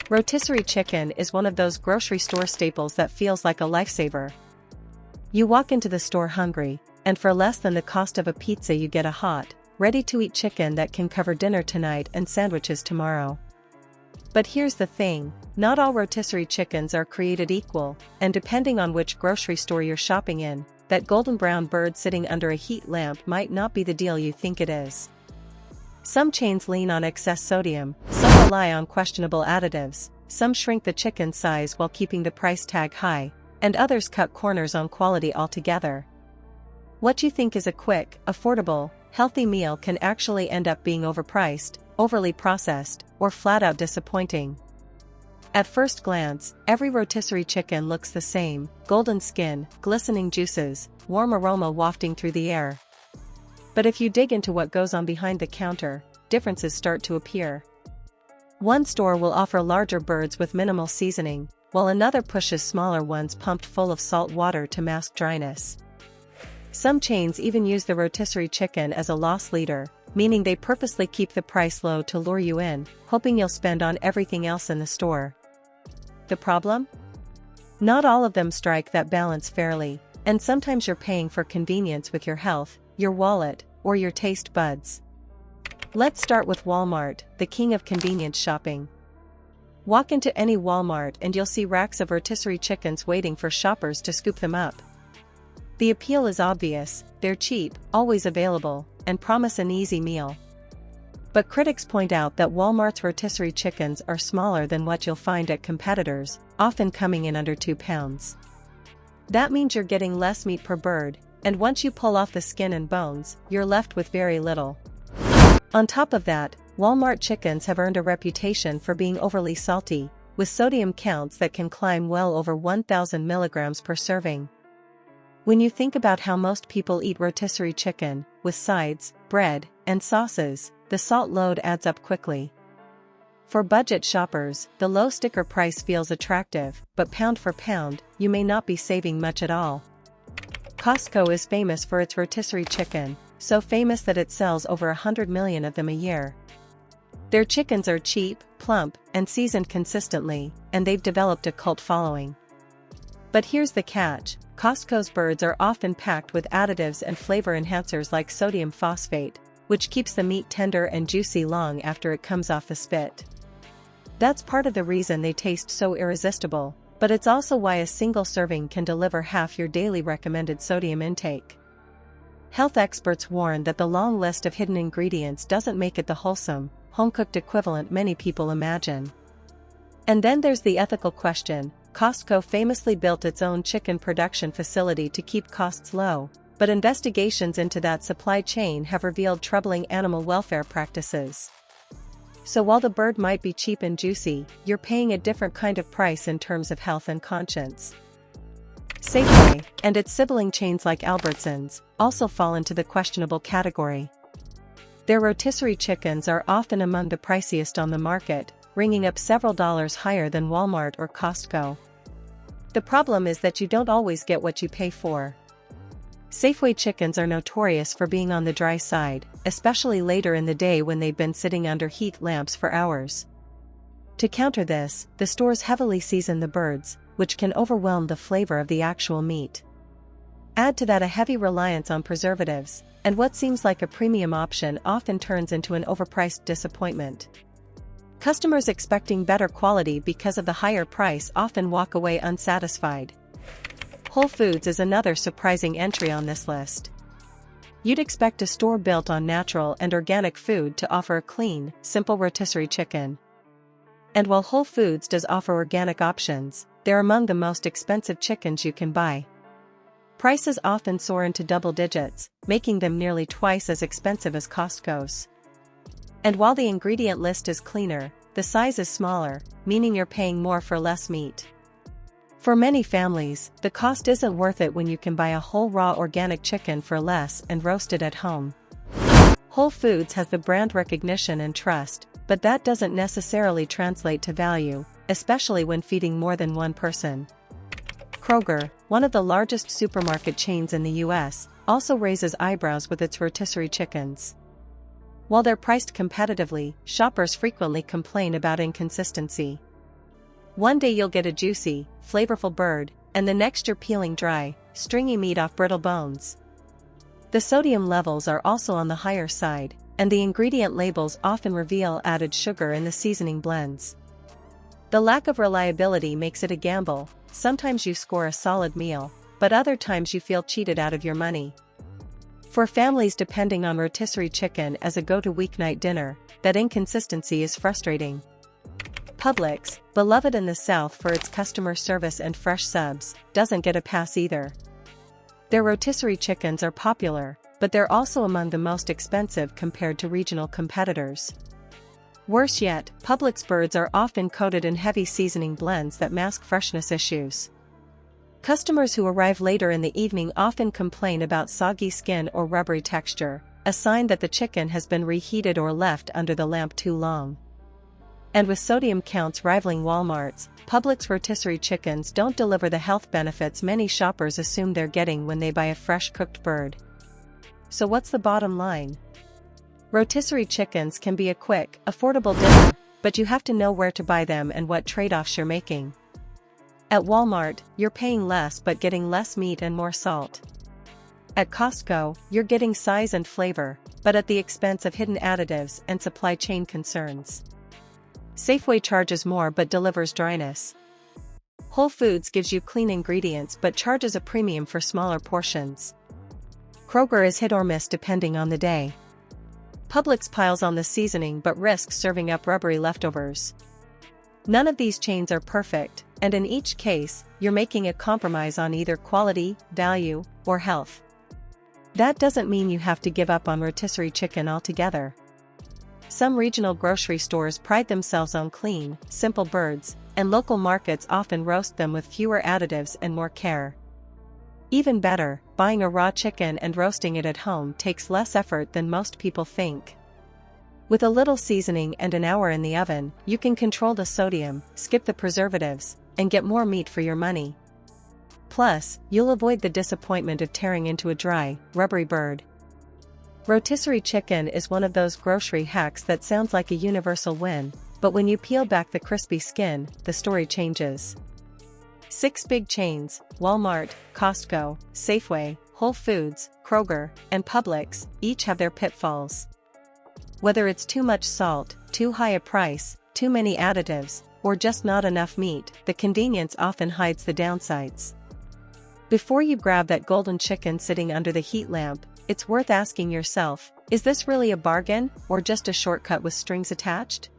Rotisserie chicken is one of those grocery store staples that feels like a lifesaver. You walk into the store hungry, and for less than the cost of a pizza you get a hot, ready-to-eat chicken that can cover dinner tonight and sandwiches tomorrow. But here's the thing, not all rotisserie chickens are created equal, and depending on which grocery store you're shopping in, that golden brown bird sitting under a heat lamp might not be the deal you think it is. Some chains lean on excess sodium, some rely on questionable additives, some shrink the chicken size while keeping the price tag high, and others cut corners on quality altogether. What you think is a quick, affordable, healthy meal can actually end up being overpriced, overly processed, or flat-out disappointing. At first glance, every rotisserie chicken looks the same: golden skin, glistening juices, warm aroma wafting through the air. But if you dig into what goes on behind the counter, differences start to appear. One store will offer larger birds with minimal seasoning, while another pushes smaller ones pumped full of salt water to mask dryness. Some chains even use the rotisserie chicken as a loss leader, meaning they purposely keep the price low to lure you in, hoping you'll spend on everything else in the store. The problem? Not all of them strike that balance fairly, and sometimes you're paying for convenience with your health, your wallet, or your taste buds. Let's start with Walmart, the king of convenience shopping. Walk into any Walmart and you'll see racks of rotisserie chickens waiting for shoppers to scoop them up. The appeal is obvious: they're cheap, always available, and promise an easy meal. But critics point out that Walmart's rotisserie chickens are smaller than what you'll find at competitors, often coming in under 2 pounds. That means you're getting less meat per bird, and once you pull off the skin and bones, you're left with very little. On top of that, Walmart chickens have earned a reputation for being overly salty, with sodium counts that can climb well over 1,000 milligrams per serving. When you think about how most people eat rotisserie chicken, with sides, bread, and sauces, the salt load adds up quickly. For budget shoppers, the low sticker price feels attractive, but pound for pound, you may not be saving much at all. Costco is famous for its rotisserie chicken, so famous that it sells over 100 million of them a year. Their chickens are cheap, plump, and seasoned consistently, and they've developed a cult following. But here's the catch: Costco's birds are often packed with additives and flavor enhancers like sodium phosphate, which keeps the meat tender and juicy long after it comes off the spit. That's part of the reason they taste so irresistible, but it's also why a single serving can deliver half your daily recommended sodium intake. Health experts warn that the long list of hidden ingredients doesn't make it the wholesome, home-cooked equivalent many people imagine. And then there's the ethical question. Costco famously built its own chicken production facility to keep costs low, but investigations into that supply chain have revealed troubling animal welfare practices. So while the bird might be cheap and juicy, you're paying a different kind of price in terms of health and conscience. Safeway, and its sibling chains like Albertsons, also fall into the questionable category. Their rotisserie chickens are often among the priciest on the market, ringing up several dollars higher than Walmart or Costco. The problem is that you don't always get what you pay for. Safeway chickens are notorious for being on the dry side, especially later in the day when they've been sitting under heat lamps for hours. To counter this, the stores heavily season the birds, which can overwhelm the flavor of the actual meat. Add to that a heavy reliance on preservatives, and what seems like a premium option often turns into an overpriced disappointment. Customers expecting better quality because of the higher price often walk away unsatisfied. Whole Foods is another surprising entry on this list. You'd expect a store built on natural and organic food to offer a clean, simple rotisserie chicken. And while Whole Foods does offer organic options, they're among the most expensive chickens you can buy. Prices often soar into double digits, making them nearly twice as expensive as Costco's. And while the ingredient list is cleaner, the size is smaller, meaning you're paying more for less meat. For many families, the cost isn't worth it when you can buy a whole raw organic chicken for less and roast it at home. Whole Foods has the brand recognition and trust, but that doesn't necessarily translate to value, especially when feeding more than one person. Kroger, one of the largest supermarket chains in the US, also raises eyebrows with its rotisserie chickens. While they're priced competitively, shoppers frequently complain about inconsistency. One day you'll get a juicy, flavorful bird, and the next you're peeling dry, stringy meat off brittle bones. The sodium levels are also on the higher side, and the ingredient labels often reveal added sugar in the seasoning blends. The lack of reliability makes it a gamble. Sometimes you score a solid meal, but other times you feel cheated out of your money. For families depending on rotisserie chicken as a go-to weeknight dinner, that inconsistency is frustrating. Publix, beloved in the South for its customer service and fresh subs, doesn't get a pass either. Their rotisserie chickens are popular, but they're also among the most expensive compared to regional competitors. Worse yet, Publix birds are often coated in heavy seasoning blends that mask freshness issues. Customers who arrive later in the evening often complain about soggy skin or rubbery texture, a sign that the chicken has been reheated or left under the lamp too long. And with sodium counts rivaling Walmart's, Publix rotisserie chickens don't deliver the health benefits many shoppers assume they're getting when they buy a fresh cooked bird. So what's the bottom line? Rotisserie chickens can be a quick, affordable dinner, but you have to know where to buy them and what trade-offs you're making. At Walmart, you're paying less but getting less meat and more salt. At Costco, you're getting size and flavor, but at the expense of hidden additives and supply chain concerns. Safeway charges more but delivers dryness. Whole Foods gives you clean ingredients but charges a premium for smaller portions. Kroger is hit or miss depending on the day. Publix piles on the seasoning but risks serving up rubbery leftovers. None of these chains are perfect, and in each case, you're making a compromise on either quality, value, or health. That doesn't mean you have to give up on rotisserie chicken altogether. Some regional grocery stores pride themselves on clean, simple birds, and local markets often roast them with fewer additives and more care. Even better, buying a raw chicken and roasting it at home takes less effort than most people think. With a little seasoning and an hour in the oven, you can control the sodium, skip the preservatives, and get more meat for your money. Plus, you'll avoid the disappointment of tearing into a dry, rubbery bird. Rotisserie chicken is one of those grocery hacks that sounds like a universal win, but when you peel back the crispy skin, the story changes. 6 big chains, Walmart, Costco, Safeway, Whole Foods, Kroger, and Publix, each have their pitfalls. Whether it's too much salt, too high a price, too many additives, or just not enough meat, the convenience often hides the downsides. Before you grab that golden chicken sitting under the heat lamp, it's worth asking yourself, is this really a bargain, or just a shortcut with strings attached?